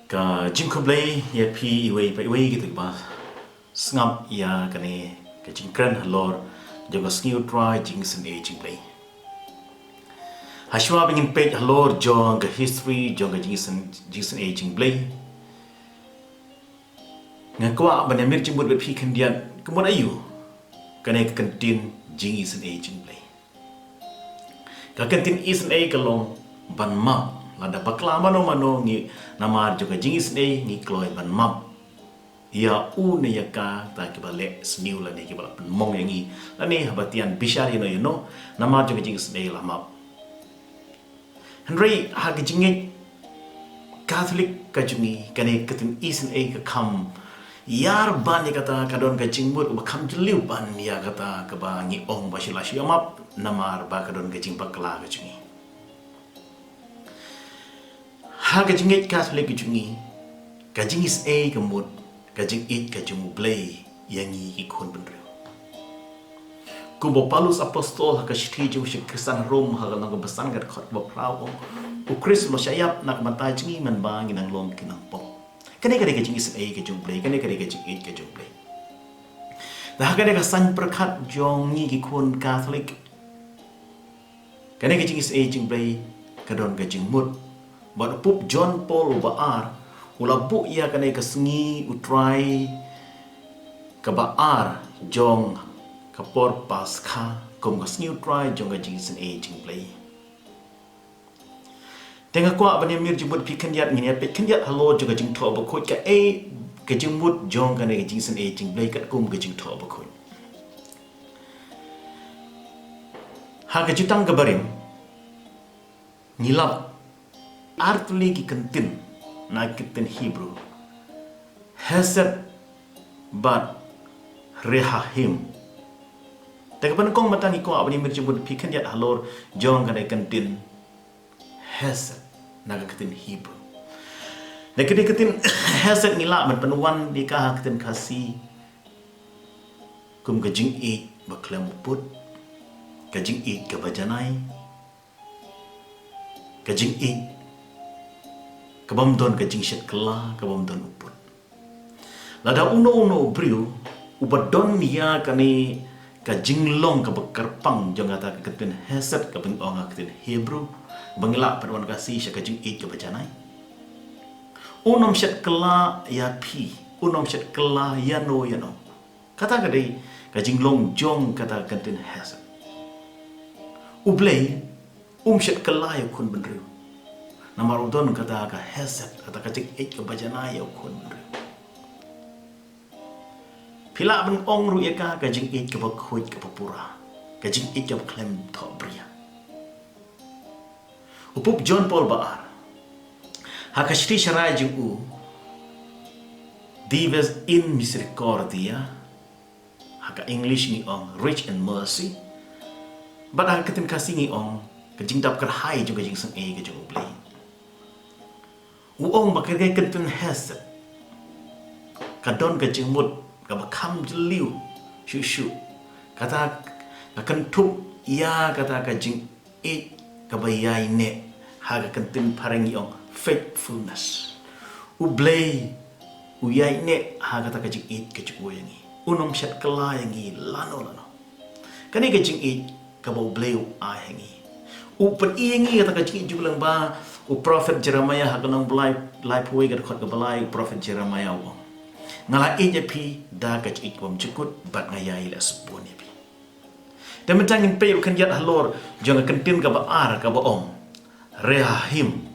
ka jingblei ya pi iwei gitu ba ngap ya kane ka Jingkren halor jong sngi U Trai Jingisynei jingblei hashwa bingin page halor jong ka history jong ka Jingisynei jingblei ngakwa banamir jimbut be pi kendian kemun ayu kane ka kantin Jingisynei jingblei ka kantin Jingisynei kalong ban map lada bakla mano ngi namar juga Jingisynei ngi kloi ban map ya u ne yaka ta ke bale sniu la ne ke bala mong ngi la ne habatian bishari no yuno namar juga Jingisynei la map Henry ha ke jingi Catholic ka jungi kane katin Jingisynei ka kam yar ban ya kata kadon ka jingbut ba kam jliu ban ya kata ka ba ngi ong ba shila shi map namar ba kadon ka jing bakla ka jungi ha ka jingit Catholic jungi ka Jingisynei ka mut ka jingit ka jingblei yangi ki khon benre ku bo Paulus apostol ha ka shthi ju Kristian Rom ha ka nang besan ka khot bo prao ku Chris lo syayap nak mata jingi man ba ngi nang lom kinang po kane ka Jingisynei ka jingblei kane ka jingit ka jingblei dah ka ka san prakhat jongi ki khon Catholic kane ka Jingisynei jingblei ka don ka jingmut Bada pup John Paul baar ula bu ia kane ka sngi U Trai ka baar jong ka por paskha kom ka sngi U Trai jong ka Jingisynei jingblei tenga kwa bani mir jibut pi kendiat ngini pe kendiat halo jong ka jing tho ba khot ka ka jingmut jong ka ne ka Jingisynei jingblei kat kum ka jing tho ba khot ha ka jutang ka barim ngilap artli ki kantin na kitin Hebrew hesed bat rehahim tekapan kong matangi ko abani mirjibut pikan yat halor jong kana kantin hesed na kitin Hebrew na kitin hesed ngila man panuan di ka kitin kasi kum ka jing e baklem put ka jing e ka bajanai ka jing e kabam don ka jingshet kala kabam don uput lada uno briu ubadon ya kani ka jinglong ka bekarpang jong ata ka ketin hesed ka beng ong ketin Hebrew bangila perwan kasi sya ka jing it ka bajanai unom shet kala ya pi unom shet kala ya no kata ka dei ka jinglong jong kata ketin hesed ublei shet kala ya kun benriu Namarudon kata ka hesed kata ka cik ik ka bajana ya kon pila ben ong ru ya ka jing ik ka bakhuit ka papura ka jing ik ka klem tho bria upup John Paul baar ha ka shri sharai jing u divas in misericordia ha ka English ni ong rich in mercy but ha ka tin kasih ni ong ka jing dap kar hai juga jing sang ka jing blei uong bakai kentin hesed kadon ka jingmut ka bakam jeliu shu kata ka kentup ya kata ka jing it ka bayai ne ha ka kentin parangi ong faithfulness ublei uyai ne ha kata ka jing it ka juyangi unom shat kala yangi lano kani ka jing it ka ublei ayangi upen iyangi kata ka jing julang ba u prophet Jeremiah hakanong live puwe kat khot ka balai prophet Jeremiah wong ngala ije pi da ka chik wam chukut bat ngayai la spone pi dan mentangin pe kan yat halor jong kentin ka baar ka baong rehahim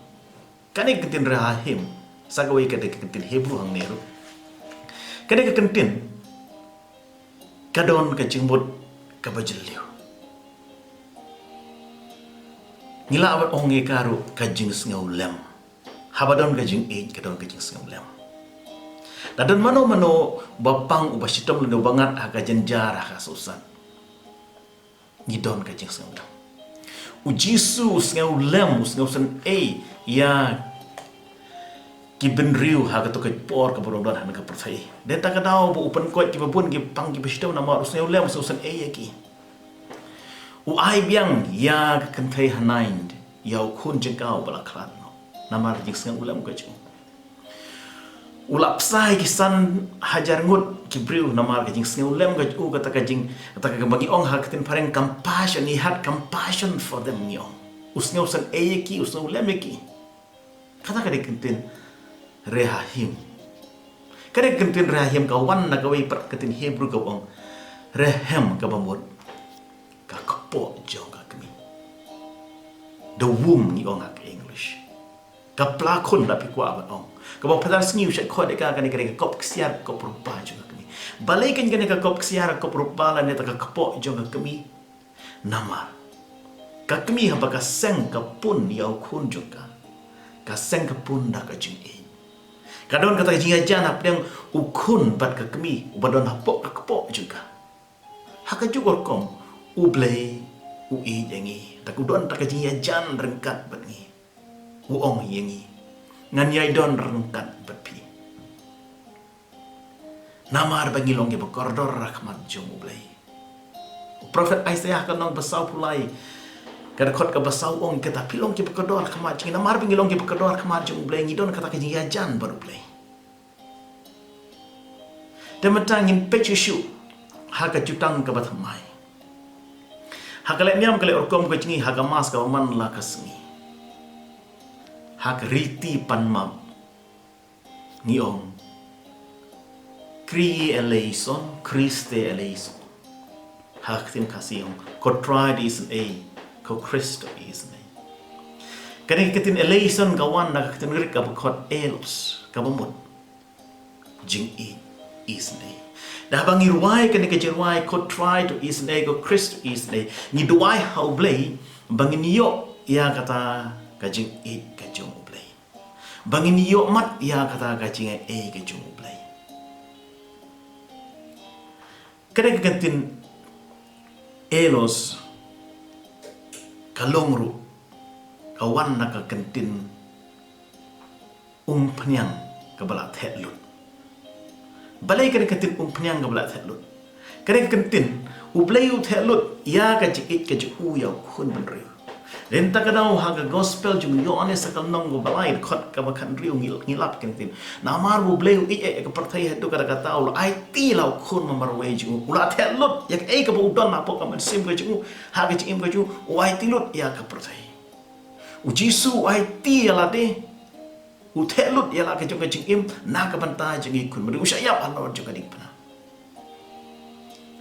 kane kentin rehahim sagawi ka de kentin Hebrew hang neru kane ka kentin kadon ka jingmut ka bajeliu ngila awat onge karu ka jing sngaw lem habadon ka jing age kadon ka jing sngaw lem dadon mano bapang ubasitom lo bangat ha ka janjar ha susan ngidon ka jing sngaw lem u jisu sngaw lem sngaw san ya ki benriu ha ka to ka por ka boron han ka perthai den ta ka daw bu upan ko ki babun ki pang ki basitom na ma sngaw lem susan ki ai biang ya kentai hanain yau kun jengkau balaklan namar jing sngang ulam ka jing ulap sai kisan hajar ngut kibriu namar ka jing sneu lem ka u kata ka jing kata ka bagi ong hak tin pareng compassion, he had compassion for them ni ong usneu san eyeki usneu lem ki kata ka dikentin rehahim kada kentin rehahim ka wan na ka wei per ketin Hebrew ka ong rehem ka bamut ka kapo jong ka kami the womb ni ong hak English ka plakon da pikwa ba ong ka bang padar sngiu syak kho de ka ka kop ksiar kop rupa jong ka kami balai kan ka kop ksiar kop rupa la ne ta ka kapo jong ka kami namar ka kami ha ba ka seng ka pun yau khun jong ka seng ka pun da ka jing e kadon kata jing ajan ap yang ukun bat ka kami ubadon hapok ka kapo jong ka haka jugor kom ublei ui yangi tak udon tak jing ajan rengkat bat ni uong yangi ngan yai don rengkat bat pi namar bagi long ke kordor rahmat jong ublei Prophet Isaiah kan nong besau pulai kada khot ka basau ong kata pilong ke kordor rahmat jing namar bagi long ke kordor rahmat jong ublei ngidon kata jing ajan baru ublei dematangin pechu haka jutang ka bathamai haka le niam kale orkom ka chingi haka mas ka man la kasngi haka riti panmam ni ong kri eleison Christe eleison hak tim kasiong ko tried is a ko Christo is a kani ketin eleison ka wan na ketin rik ka khot elos ka bamut jing is a dah bangi ruai kena kejeruai ko try to is ne ko Christ is ne ni duai hau blei bangi niyo ya kata kajing it kajung blei bangi niyo mat ya kata kajing kajung blei kena kegantin elos kalongru kawan nak kegantin penyang kabala thetlut balai kena ketin penyang kabla thetlut kena ketin ublei thetlut ya ka jikit ka ju ya khun benriu len ta kadau ha ka gospel ju yo ane sakal nong go balai khot ka bakan riu ngilap ketin namar ublei ka perthai hatu ka kata ul it lau khun mamar wei ju ula thetlut ya ka ba udon na po ka man sim ka ju ha ka jim ka ju it lut ya ka perthai u jisu it ya la de utelut ialah kejong kejing im nak bantai jeng ikun meri usayap halor juga dik pana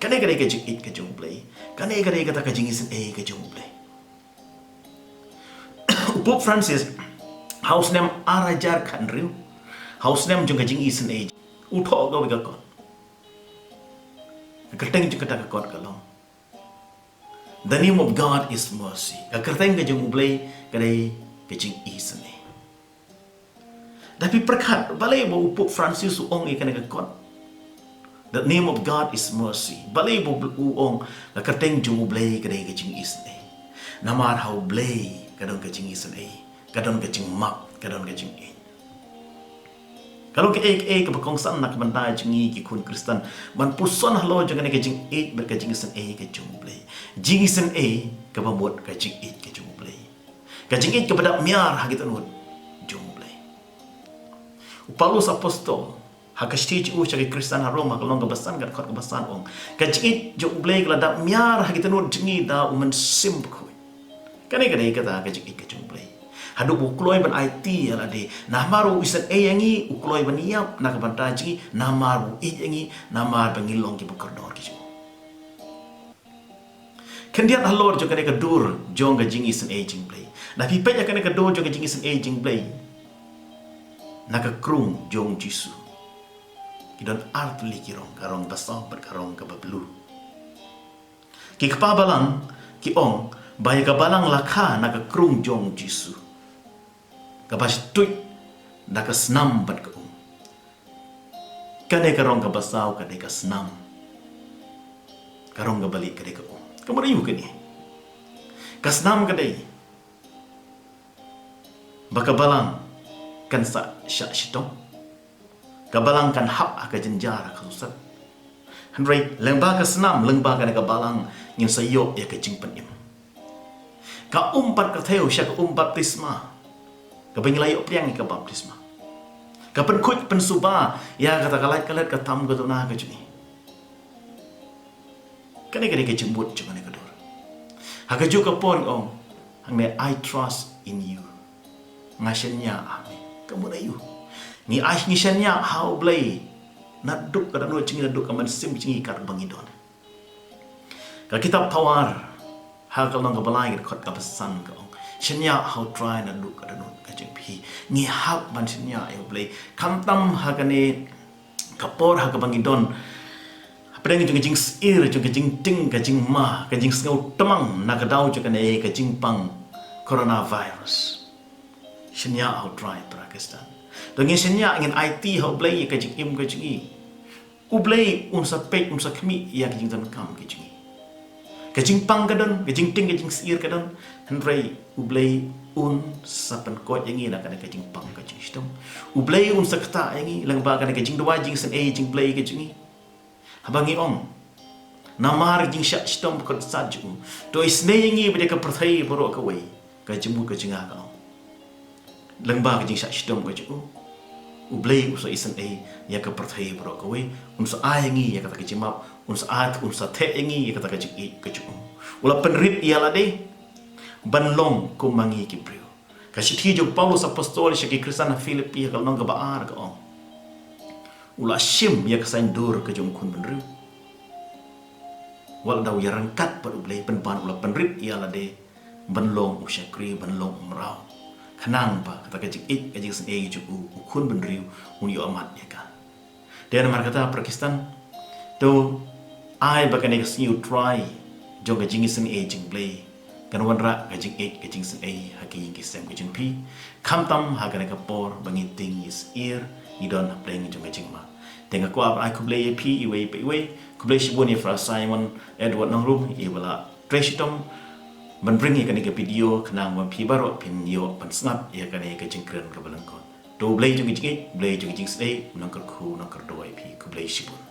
kane kejing it kejong blei kane kata kejing isen kejong blei Pope Francis house name arajar kanriu house name jong kejing isen utho ga wega kon kerteng jong kata kon kalong the name of God is mercy kerteng kejong blei kane kejing isen tapi perkat balai bo Pope Francis ong ikan kon the name of God is mercy balai bo ong kateng jung blei kadai kajing isne namar hau blei kadon kajing isne kadon kajing map kadon kajing kalau ke ke bakongsan nak bandai jingi ki kun Kristen man puson halo jangan kajing berkajing isne kajing blei jing isne ka bamot kajing kajing blei kajing kepada miar hagitan Paulus apostol hakastij u chagi Kristen haroma kalong kebasan kan khot kebasan ong kajit jo blei kala da miar hagita no jingi da umen sim khu kane kata kajit ka jo blei hadu bu kloi ban it ala de namaru isan yangi u kloi ban yap nak banta ji namaru yangi namar bangilong ki bukordor ki kendiat halor jo kane ka dur jong ga jingi isan jing blei na pi pe kane ka dur jo ga jingi isan jing blei naka krung jong jisu kidon art likirong karong basong berkarong ka bablu ki kapabalang ki ong bay kabalang lakha naka krung jong jisu kabas tuit naka snam bat ka kane karong ka basaw kane ka snam karong ka balik kane ka kamariu kani ka snam kane bakabalang kan sa syak shitong kabalang kan hap ka jenjara ka susat handrai lengba ka senam lengba ka kabalang ngin sayok ya ka jingpan im ka umpat ka theo syak baptisma ka bangilay opriang ka baptisma Kapan kut pensuba ya kata kalat katam katuna kajuni. Kane ke jembut cuma ne kador. Hagaju kapon ong hangne I trust in you. Ngasenya ame kamu na you. Ni ai ngisenya how blay naduk kada no cingi naduk kaman sim cingi kar bangidon. Ka kita power hakal nang kabalai kot kapasan ka ong. Shenya how try naduk kada no kajing pi. Ni hap man shenya ai blay kamtam hagane kapor hakabangidon. Pedang jing ir jing ting jing ma jing sngau temang nakadau jing ne jing pang coronavirus. Shenya how try Pakistan. Dengan shenya ingin IT how blay jing im jing i. Ublay unsa pek unsa kmi ya jing tan kam jing i. Jing pang kadon jing ting jing ir kadon henry ublay un sapan kot yang i nak jing pang jing stom. Ublay un sakta yang i lang ba jing dua jing sen jing blay jing i. Habangi ong namar jing syak stom kot saju to sngi ngi bede ka perthai borok ka wei ka jemu ka jinga ka lengba ka jing syak stom ka ju ublei usa isen ya ka perthai borok ka wei unsa ngi ya ka jimap unsa the ngi ya ka jing ka ju ula penrit ialah de banlong ko mangi ki brio ka sithi jo Paulus apostol syaki Kristen Filipi ka nong ka baar ka ong ula shim ya kesain dur ke jom kun benru wal daw ya rangkat pada ublay penpan ula penrit ialah de benlong usyakri benlong umrau kanang ba kata kajik sngi ju kun benru un yo amat ya ka dan mar kata Pakistan to ai bakane U Trai jong Jingisynei jingblei kan wanra kajing sngi haki kisem kajing pi kamtam hagane kapor bangiting is ear idon playing jong ma tengah ko ai kublei pi iwe kublei sibun ifra Simon Edward nangrum ibala tresitom menbringi kani ke video kenang wan pi baro pin yo pansnap ya kani ke Jingkren ke balangkon do blei jong blei jong sngi nangkar ku nangkar do pi kublei sibun